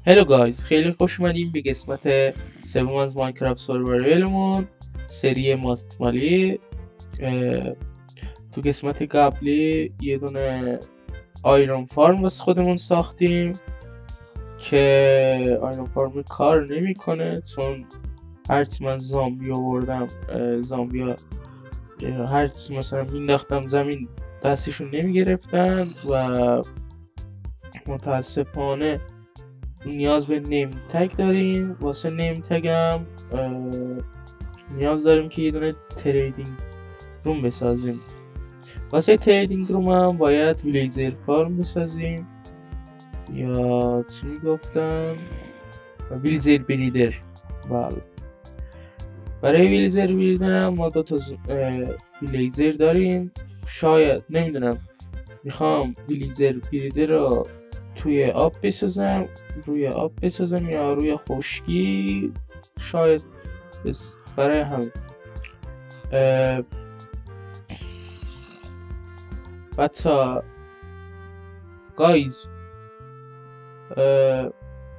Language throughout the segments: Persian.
هلو گایز، خیلی خوش اومدیم به قسمت سوم از ماینکرافت سروایوالمون سری ماستمالی. تو قسمت قبلی یه دونه آیرون فارم واسه خودمون ساختیم که آیرون فارم کار نمیکنه، چون هرچی من زامبی آوردم زامبیا هرچی مثلا مینداختم زمین دستشون نمیگرفتن و متاسفانه نیاز به نیم تگ داریم. واسه نیم تگ هم نیاز داریم که یه دونه تریدینگ روم بسازیم. واسه تریدینگ روم هم باید ویلیزر فارم بسازیم، یا چی میگفتم؟ ویلیزر بریدر. بله، برای ویلیزر بریدر هم ما دو تا ویلیزر داریم. شاید نمیدونم، میخوام ویلیزر بریدر رو توی آب بسازم، روی آب بسازم یا روی خشکی. شاید برای همین بچه گایز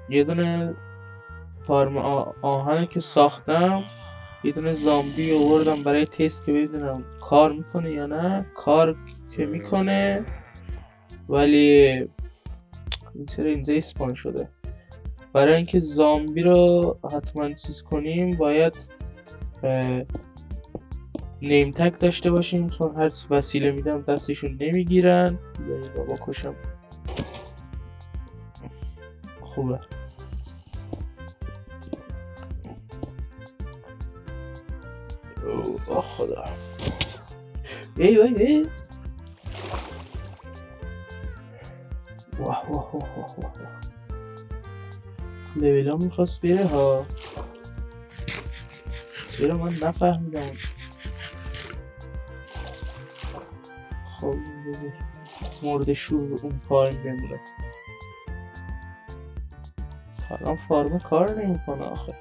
یه دونه فارم آهن که ساختم، یه دونه زامبی آوردم برای تست که ببینم کار میکنه یا نه. کار که میکنه، ولی این چرا اینجا اسپان شده؟ برای اینکه زامبی رو حتما چیز کنیم باید نیم تگ داشته باشیم، چون هر وسیله میدم دستشون نمیگیرن. یعنی با بکشم خوبه. اوه خدا، ای واه واه واه واه، لیویل ها میخواست بره ها. چرا من نفهمیدم؟ خب مورد شور اون پایین بمونه. حالا فارم کار نمیکنه آخه.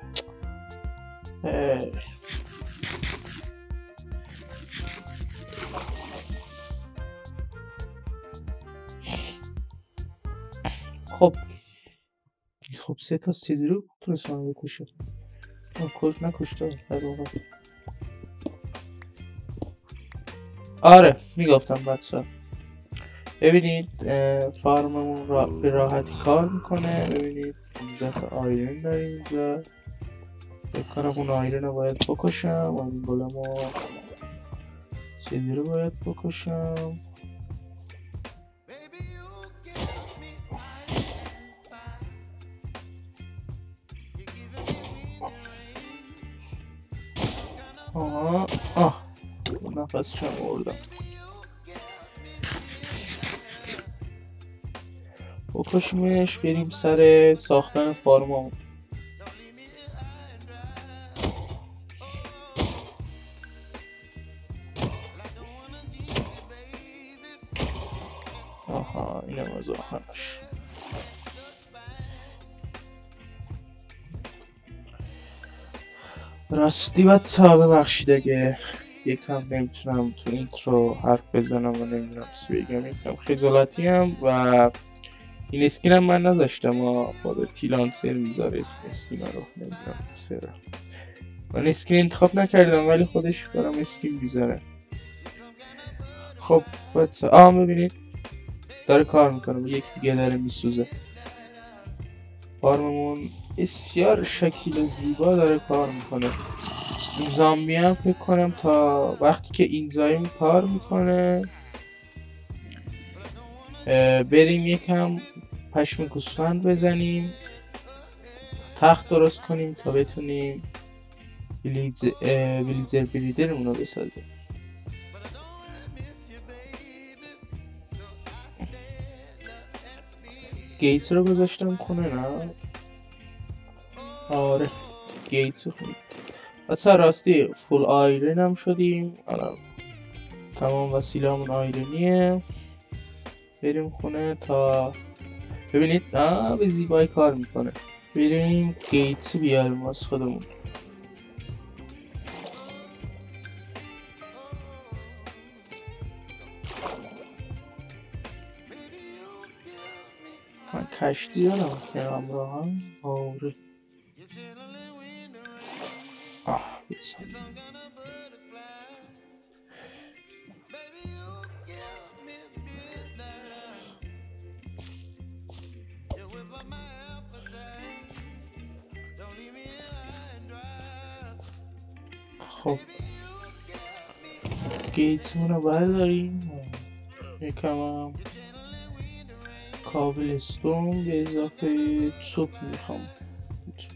خب سه تا سیدی رو تونست من بکشه. نکشته در واقع. آره میگفتم بچه، ببینید فارممون به راحتی کار میکنه. ببینید اینجا تا آیرن داریم. اینجا فکر کنم اون آیرن رو باید بکشم و این گلم و سیدی رو باید بکشم. نفس چم آوردم. بکشیمش بریم سر ساختن فارممون. آها اینم از آخرش. راستی بچه ها ببخشید اگه یکم نمیتونم تو اینترو حرف بزنم و نمیدونم چی بگم، یکم خجالتی هم. و این اسکین هم من نذاشتم، خود تیلانسر میذاره اسم اسکین رو، نمیدونم چرا من اسکین انتخاب نکردم ولی خودش برام اسکین میذاره. خب بچه ببینید داره کار میکنه، یک دیگه داره میسوزه. فارممون بسیار شکل زیبا داره کار میکنه. این زامبی هم فکر کنم تا وقتی که این زایم کار میکنه بریم یکم پشم گوسفند بزنیم، تخت درست کنیم تا بتونیم ویلیزر بریدرمون رو بسازیم. گیتس رو گذاشتم خونه نه؟ آره گیتس خونه. بچه راستی فول آیرن هم شدیم الان، تمام وسیله همون آیرنیه. بریم خونه تا ببینید به زیبایی کار میکنه. بریم گیتس بیاریم از خودمون. من کشتی دارم که همراهم. آره بسم. خب گیتسمون رو برداریم، یکم هم کابل استون به اضافه چوب میخوام.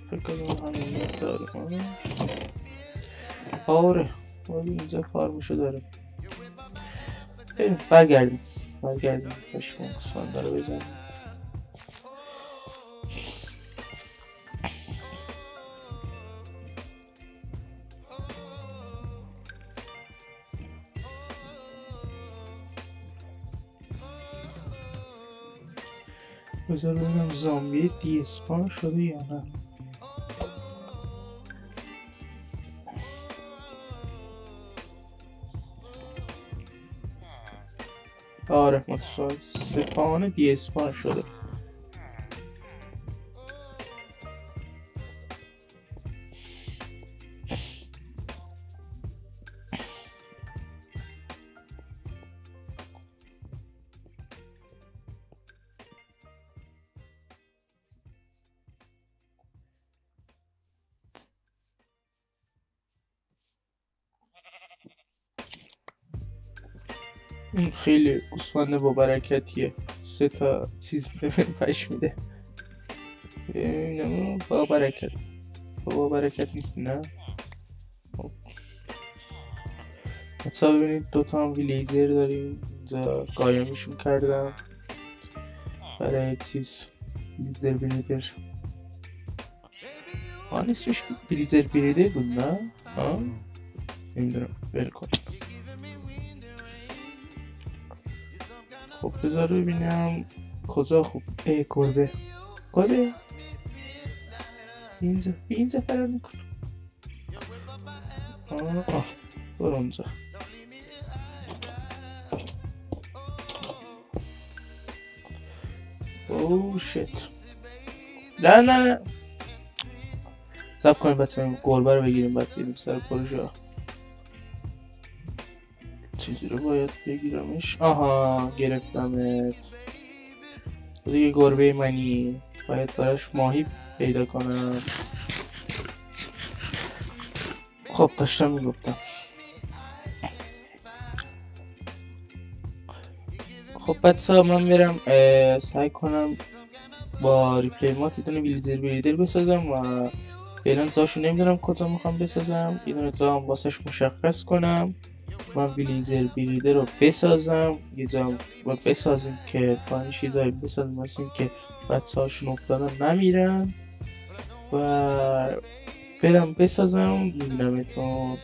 فکر کنم همین داریم. آره اینجا فارمشو داریم. بریم برگردیم پشمون قسمت رو بزنیم. بذار ببینم زامبی دی اسپان شده یا نه. آره متاسفانه دی اسپان شده. این خیلی گوسفند با برکتیه، 3 تا چیز پش میده. با برکت نیست نه. مثلا ببینید 2 تا هم ویلیجر داریم اینجا، قایمشون کردم برای چیز ویلیجر بریدر. اسمش ویلیجر بریدر بود نه؟ نمیدونم بلکن. خب بذار ببینم کجا. خوب گربه اینجا فرار میکنه. برو اونجا. اوه شت. نه صبر کنیم بچه گربه رو بگیریم بعد بریم سر پروژه. چیزی رو باید بگیرمش. آها گرفتمت دیگه. گربه منی باید براش ماهی پیدا کنم. خب داشتم میگفتم. خب بچه ها من برم سعی کنم با ریپلی مات یه ویلیجر بریدر بسازم و فعلا زاشو نمیدونم کجا میخوام بسازم. یه دونه جا هم واسش مشخص کنم. من ویلیجر بریدر رو بسازم، یه جا باید بسازیم که پایین چیزایی بسازیم مثل این که بچه هاشون افتادن نمیرن و برم بسازم. میبینم اتون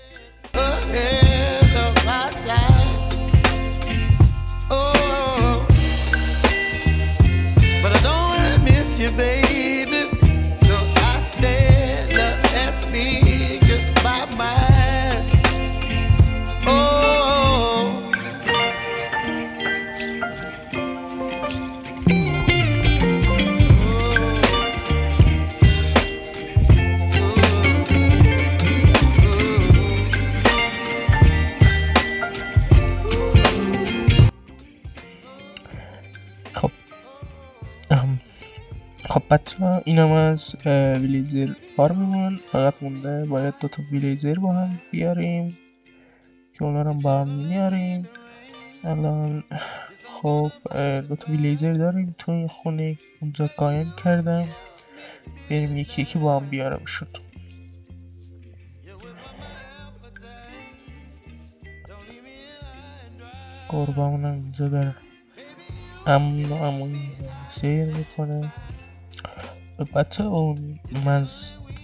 خب بچه اینم از ویلیجر فارممون. فقط مونده باید 2 تا ویلیجر با هم بیاریم که اونا رو با هم میاریم الان. خب 2 تا ویلیجر داریم تو این خونه اونجا قایم کردم. بریم یکی با هم بیارم شد. قربانم اینجا در امون سیر میکنه. بچه اون من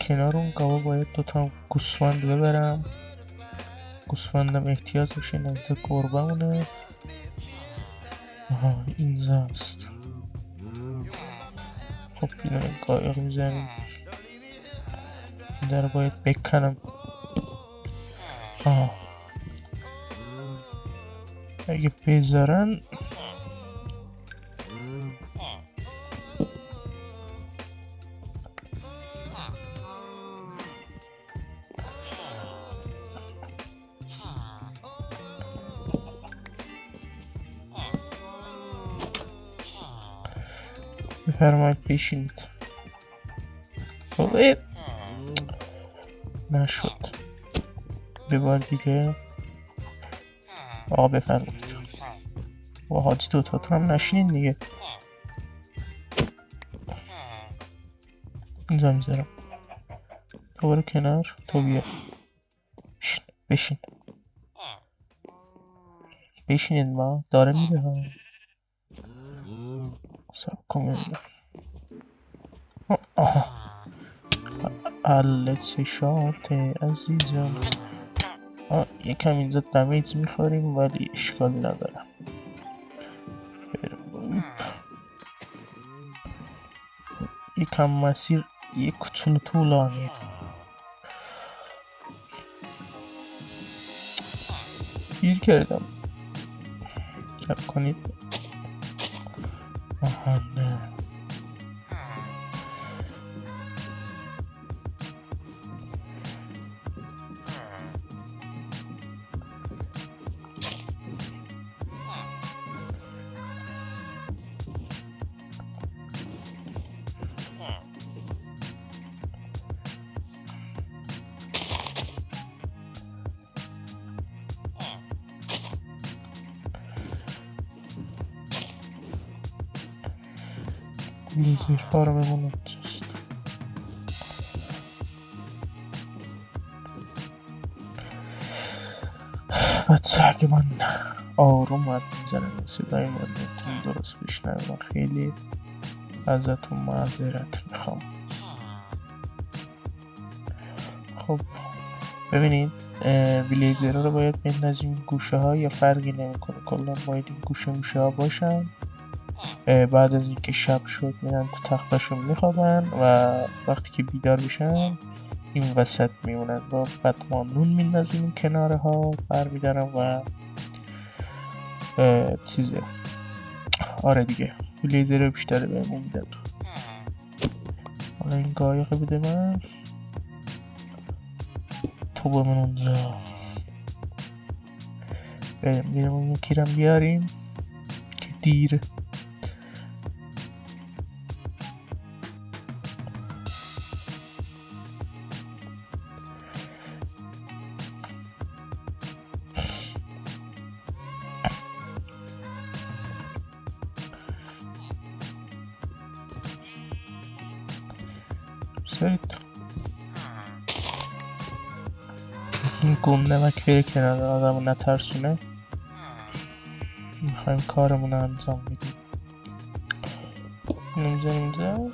کنار اون گاوا باید 2 تا گوسفند ببرم. گوسفندم احتیاجش اینه. اینجا گربه‌مونه. اینجاست. خب اینو قایق میزنیم. این در باید بکنم. اگه بذارن بفرمایید بشینید. خب نشد. به بار دیگه آقا بفرمایید. با حاجی دوتاتون هم نشینین دیگه. اینجا میذارم دوباره کنار. تو بیا بشین. بشینید ما داره میره ها. سب کن حلت شارت عزیزم. یکم اینجا دمیج میخوریم ولی اشکالی نداره. یکم مسیر یک کوچولو طولانیه. گیر کردم. چک کنید. نه لیزر فارممون چیست؟ بچه اگه من آروم باید میزنم صدای من نتون درست بشنوم، خیلی ازتون معذرت میخوام. خب ببینید ویلیجر رو باید بندازیم گوشه ها یا فرقی نمیکنه، کلا باید این گوشه موشه ها باشن. بعد از اینکه شب شد میرن تو تختشون میخوابن و وقتی که بیدار بشن این وسط میمونن و بعد ما نون میندازیم این کناره ها برمیدارم و چیزه. آره دیگه ویلیجر رو بیشتره بهمون میدن. حالا این قایقه بده من، تو با من اونجا بریم اون یکی رم بیاریم که دیره. سرید این گم نمک بره کنار آدم رو نترسونه. میخوایم کارمون رو انجام بدیم. اینو میزنیم اینجا.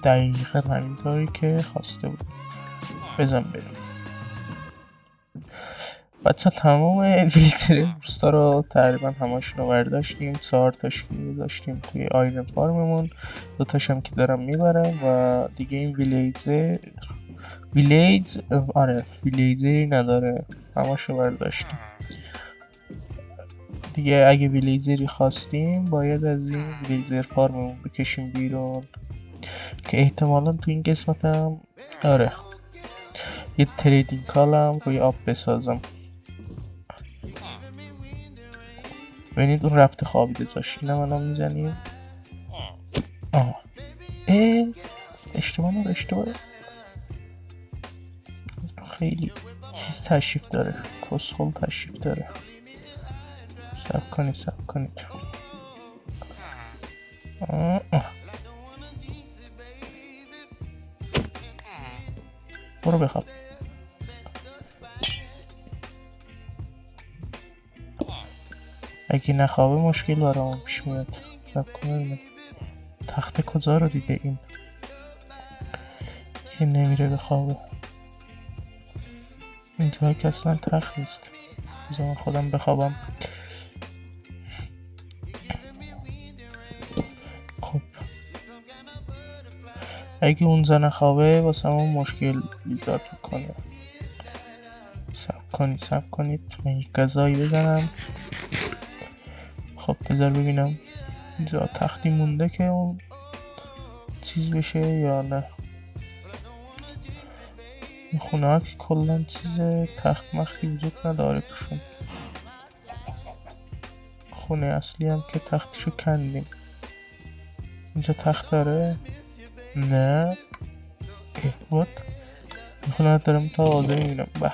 دقیقا همینطوری که خواسته بود. بزن بریم بچه. تمام ویلیجر روستا رو تقریبا هماشون رو برداشتیم. 4 تاشون داشتیم توی آیرن فارممون، 2 تاشم که دارم میبرم و دیگه این ویلیجری نداره، هماشو برداشتیم دیگه. اگه ویلیجری خواستیم باید از این ویلیجر فارممون بکشیم بیرون که احتمالا تو این قسمت هم آره یه تریدینگ کالم روی آب بسازم. ببینید اون رفته خوابیده جاش. اینم الان میزنیم. اشتباه خیلی چیز تشریف داره، کسخل تشریف داره. سب کنید برو بخواب. اگه نخوابه مشکل برام پیش میاد. سب کنید تخت کجا رو دیده این که نمیره بخوابه. اینجا که اصلا تخت نیست. بذار من خودم بخوابم. خب اگه اون زن خوابه واسه همون مشکل ایجاد میکنه. سب کنید من یک غذایی بزنم. خب بذار ببینم اینجا تختی مونده که اون چیز بشه یا نه. این خونه ها که کلن چیز تخت مختی وجود نداره توشون. خونه اصلی هم که تختشو کندیم. اینجا تخت داره؟ نه. بود میخونه دارم تا آده میبینم. به به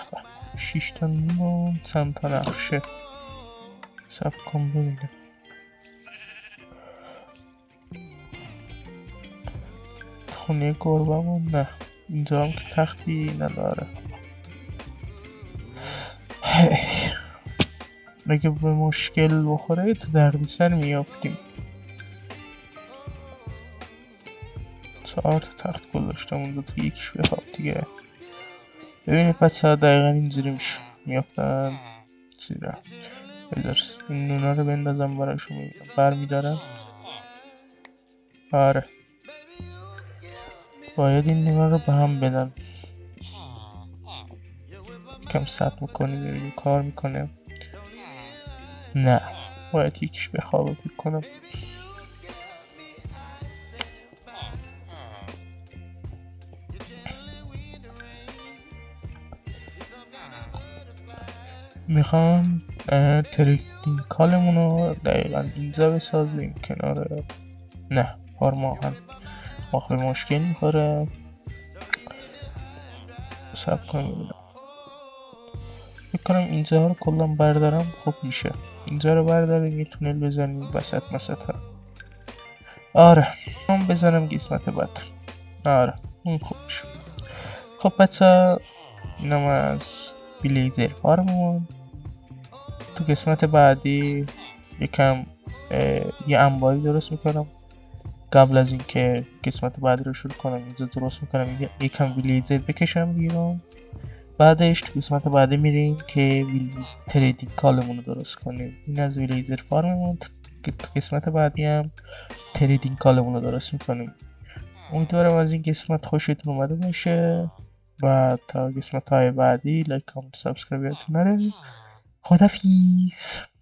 6 تا نون، چند تا نقشه. سب کن ببینیم. خونه گربمون نه. اینجا هم که تختی نداره. اگه به مشکل بخوره تو دردسر میافتیم. 4 تا تخت گذاشتم اونجا، تو یکیش بخواب دیگه. ببینید پس دقیقا اینجوری میشه میافتن زیرا. بذار این نونا رو بندازم براشون برمیدارم. آره باید این نونا رو به هم بدن. کم ست میکنیم ببینیم کار میکنه. نه باید یکیش بخوابه بکنم. میخوام تریدینگ کالمون رو دقیقا اینجا بسازیم کنار. نه پارماهن به مشکل میخوره. سب کنم ببینم. میکنم اینجا رو کلان بردارم خوب میشه. اینجا رو برداریم یه تونل بزنیم وسط ها. آره من بزنم قسمت بعد. آره اون خوب میشه. خب بچه اینم از بلیزر فارمون. تو قسمت بعدی یکم یه انباری درست میکنم. قبل از اینکه قسمت بعدی رو شروع کنم اینجا درست میکنم یکم ویلیزر بکشم بیرون. بعدش تو قسمت بعدی میریم که تریدینگ کالمون رو درست کنیم. این از ویلیزر فارممون. تو قسمت بعدی هم تریدینگ کالمون رو درست میکنیم. امیدوارم از این قسمت خوشتون اومده باشه و تا قسمت های بعدی لایک کامنت سابسکرایب یادتون نره. خدافیز.